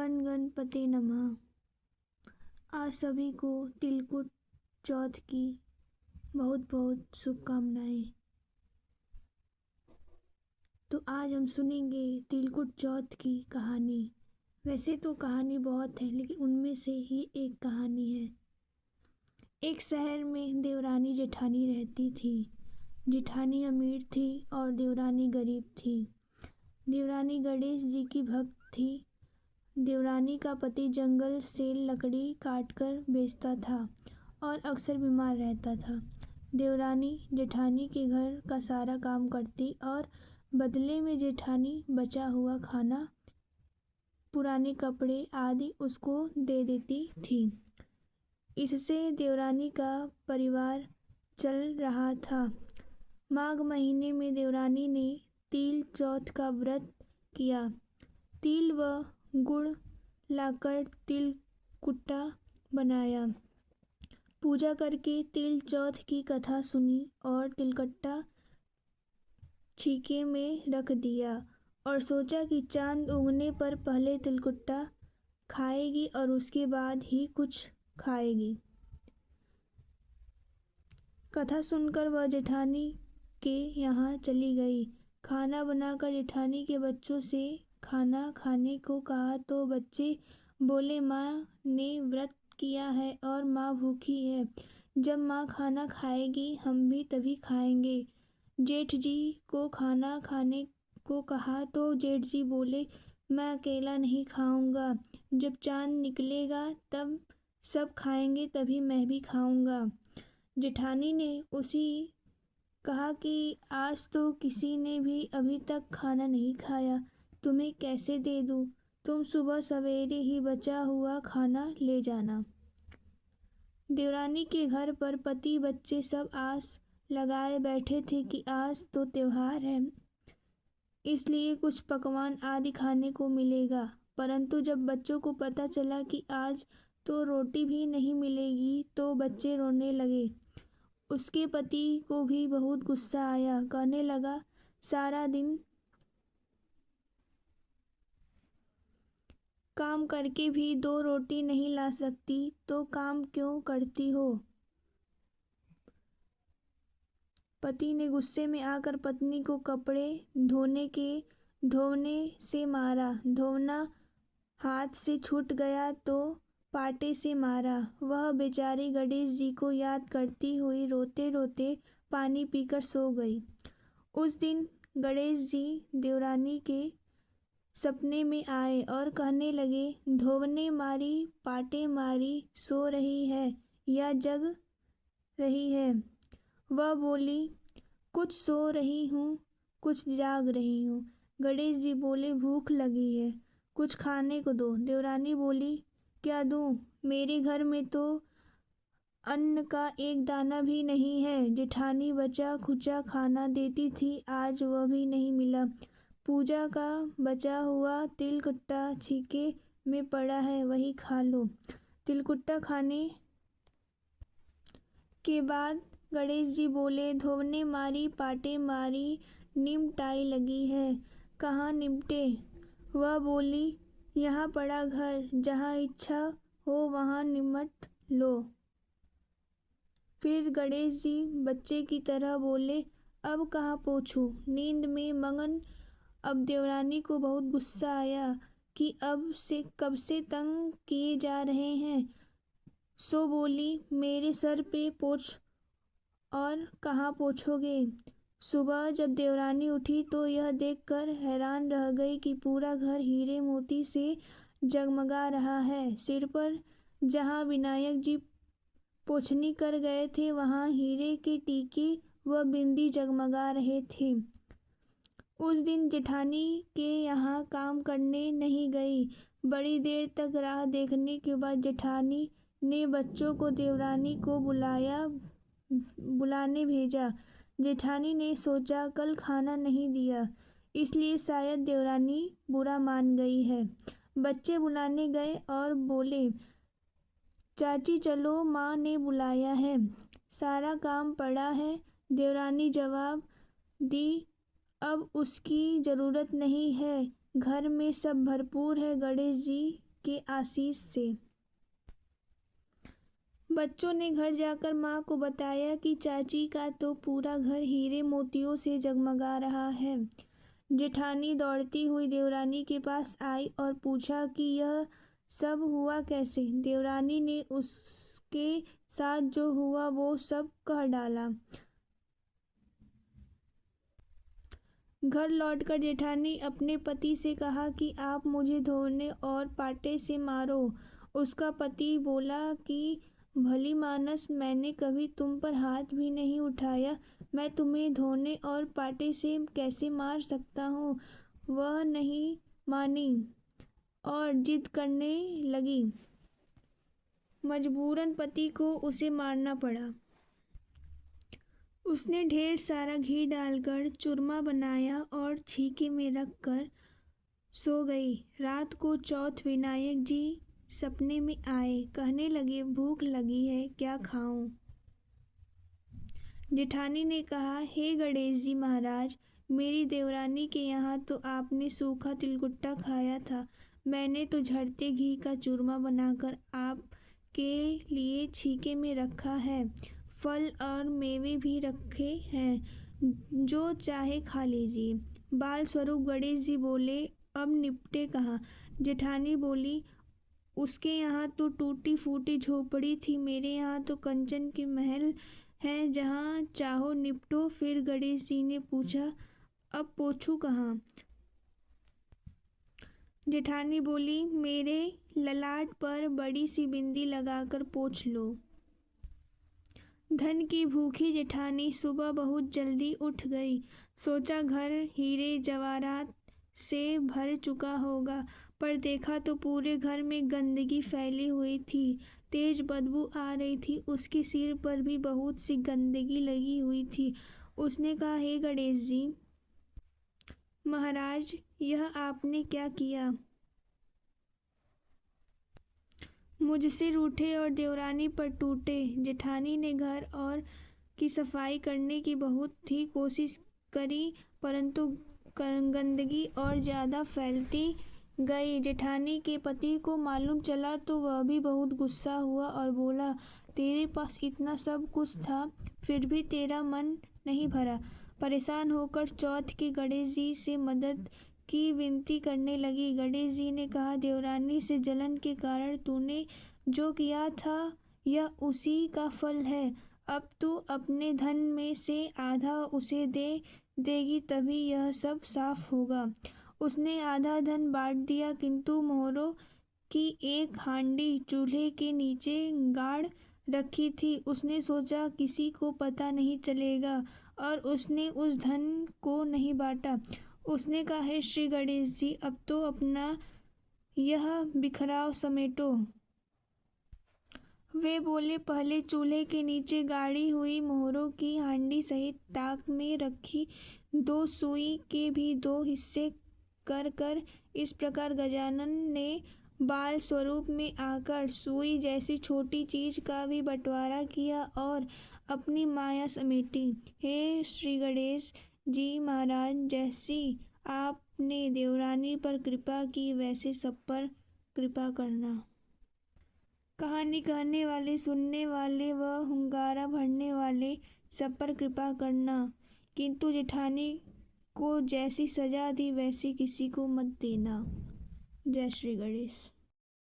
गण गणपते नमः। आज सभी को तिलकुट चौथ की बहुत बहुत शुभकामनाएं। तो आज हम सुनेंगे तिलकुट चौथ की कहानी। वैसे तो कहानी बहुत है, लेकिन उनमें से ही एक कहानी है। एक शहर में देवरानी जेठानी रहती थी। जेठानी अमीर थी और देवरानी गरीब थी। देवरानी गणेश जी की भक्त थी। देवरानी का पति जंगल से लकड़ी काटकर बेचता था और अक्सर बीमार रहता था। देवरानी जेठानी के घर का सारा काम करती और बदले में जेठानी बचा हुआ खाना, पुराने कपड़े आदि उसको दे देती थी। इससे देवरानी का परिवार चल रहा था। माघ महीने में देवरानी ने तिल चौथ का व्रत किया। तिल व गुड़ लाकर तिलकुट्टा बनाया। पूजा करके तिल चौथ की कथा सुनी और तिलकुट्टा छीके में रख दिया और सोचा कि चांद उगने पर पहले तिलकुट्टा खाएगी और उसके बाद ही कुछ खाएगी। कथा सुनकर वह जेठानी के यहाँ चली गई। खाना बनाकर जेठानी के बच्चों से खाना खाने को कहा तो बच्चे बोले, माँ ने व्रत किया है और माँ भूखी है। जब माँ खाना खाएगी हम भी तभी खाएंगे। जेठ जी को खाना खाने को कहा तो जेठ जी बोले, मैं अकेला नहीं खाऊंगा। जब चांद निकलेगा तब सब खाएंगे, तभी मैं भी खाऊंगा। जेठानी ने उसी कहा कि आज तो किसी ने भी अभी तक खाना नहीं खाया, तुम्हें कैसे दे दूँ? तुम सुबह सवेरे ही बचा हुआ खाना ले जाना। देवरानी के घर पर पति बच्चे सब आस लगाए बैठे थे कि आज तो त्योहार है, इसलिए कुछ पकवान आदि खाने को मिलेगा। परंतु जब बच्चों को पता चला कि आज तो रोटी भी नहीं मिलेगी तो बच्चे रोने लगे। उसके पति को भी बहुत गुस्सा आया। कहने लगा, सारा दिन काम करके भी 2 रोटी नहीं ला सकती तो काम क्यों करती हो? पति ने गुस्से में आकर पत्नी को कपड़े धोने से मारा। धोना हाथ से छूट गया तो पाटे से मारा। वह बेचारी गणेश जी को याद करती हुई रोते रोते पानी पीकर सो गई। उस दिन गणेश जी देवरानी के सपने में आए और कहने लगे, धोने मारी पाटे मारी, सो रही है या जग रही है? वह बोली, कुछ सो रही हूँ, कुछ जाग रही हूँ। गणेश जी बोले, भूख लगी है, कुछ खाने को दो। देवरानी बोली, क्या दूँ? मेरे घर में तो अन्न का एक दाना भी नहीं है। जेठानी बचा खुचा खाना देती थी, आज वह भी नहीं मिला। पूजा का बचा हुआ तिलकुट्टा छीके में पड़ा है, वही खा लो। तिलकुट्टा खाने के बाद गणेश जी बोले, धोने मारी पाटे मारी, निमटाई लगी है, कहाँ निमटे? वह बोली, यहाँ पड़ा घर, जहाँ इच्छा हो वहाँ निमट लो। फिर गणेश जी बच्चे की तरह बोले, अब कहाँ पोंछूं? नींद में मगन। अब देवरानी को बहुत गुस्सा आया कि कब से तंग किए जा रहे हैं। सो बोली, मेरे सर पे पोंछ। और कहाँ पोंछोगे? सुबह जब देवरानी उठी तो यह देखकर हैरान रह गई कि पूरा घर हीरे मोती से जगमगा रहा है। सिर पर जहाँ विनायक जी पोंछनी कर गए थे वहाँ हीरे के टीके व बिंदी जगमगा रहे थे। उस दिन जेठानी के यहाँ काम करने नहीं गई। बड़ी देर तक राह देखने के बाद जेठानी ने बच्चों को देवरानी को बुलाने भेजा। जेठानी ने सोचा, कल खाना नहीं दिया, इसलिए शायद देवरानी बुरा मान गई है। बच्चे बुलाने गए और बोले, चाची चलो, माँ ने बुलाया है, सारा काम पड़ा है। देवरानी जवाब दी, अब उसकी ज़रूरत नहीं है, घर में सब भरपूर है। गणेश जी के आशीष से। बच्चों ने घर जाकर माँ को बताया कि चाची का तो पूरा घर हीरे मोतियों से जगमगा रहा है। जेठानी दौड़ती हुई देवरानी के पास आई और पूछा कि यह सब हुआ कैसे। देवरानी ने उसके साथ जो हुआ वो सब कह डाला। घर लौटकर जेठानी अपने पति से कहा कि आप मुझे धोने और पाटे से मारो। उसका पति बोला कि भली मानस, मैंने कभी तुम पर हाथ भी नहीं उठाया, मैं तुम्हें धोने और पाटे से कैसे मार सकता हूँ। वह नहीं मानी और जिद करने लगी। मजबूरन पति को उसे मारना पड़ा। उसने ढेर सारा घी डालकर चूरमा बनाया और छीके में रखकर सो गई। रात को चौथ विनायक जी सपने में आए। कहने लगे, भूख लगी है, क्या खाऊं। जेठानी ने कहा, हे गणेश जी महाराज, मेरी देवरानी के यहाँ तो आपने सूखा तिलकुट्टा खाया था। मैंने तो झड़ते घी का चूरमा बनाकर आपके लिए छीके में रखा है। फल और मेवे भी रखे हैं, जो चाहे खा लीजिए। बाल स्वरूप गणेश जी बोले, अब निपटे कहाँ। जेठानी बोली, उसके यहाँ तो टूटी फूटी झोपड़ी थी, मेरे यहाँ तो कंचन के महल हैं, जहाँ चाहो निपटो। फिर गणेश जी ने पूछा, अब पोछूं कहाँ। जेठानी बोली, मेरे ललाट पर बड़ी सी बिंदी लगाकर पोंछ लो। धन की भूखी जेठानी सुबह बहुत जल्दी उठ गई। सोचा घर हीरे जवाहरात से भर चुका होगा, पर देखा तो पूरे घर में गंदगी फैली हुई थी। तेज बदबू आ रही थी। उसके सिर पर भी बहुत सी गंदगी लगी हुई थी। उसने कहा, हे गणेश जी महाराज, यह आपने क्या किया। मुझसे रूठे और देवरानी पर टूटे। जेठानी ने घर और की सफाई करने की बहुत ही कोशिश करी, परंतु गंदगी और ज़्यादा फैलती गई। जेठानी के पति को मालूम चला तो वह भी बहुत गुस्सा हुआ और बोला, तेरे पास इतना सब कुछ था, फिर भी तेरा मन नहीं भरा। परेशान होकर चौथ के गणेश जी से मदद की विनती करने लगी। गणेश जी ने कहा, देवरानी से जलन के कारण तूने जो किया था यह उसी का फल है। अब तू अपने धन में से आधा उसे दे देगी, तभी यह सब साफ होगा। उसने आधा धन बांट दिया, किंतु मोहरों की एक हांडी चूल्हे के नीचे गाड़ रखी थी। उसने सोचा किसी को पता नहीं चलेगा, और उसने उस धन को नहीं बांटा। उसने कहा, हे श्री गणेश जी, अब तो अपना यह बिखराव समेटो। वे बोले, पहले चूल्हे के नीचे गाड़ी हुई मोहरों की हांडी सहित ताक में रखी 2 सुई के भी 2 हिस्से कर कर इस प्रकार गजानन ने बाल स्वरूप में आकर सुई जैसी छोटी चीज का भी बंटवारा किया और अपनी माया समेटी। हे श्री गणेश जी महाराज, जैसी आपने देवरानी पर कृपा की, वैसे सब पर कृपा करना। कहानी कहने वाले, सुनने वाले व हुंगारा भरने वाले सब पर कृपा करना, किंतु जेठानी को जैसी सजा दी वैसी किसी को मत देना। जय श्री गणेश।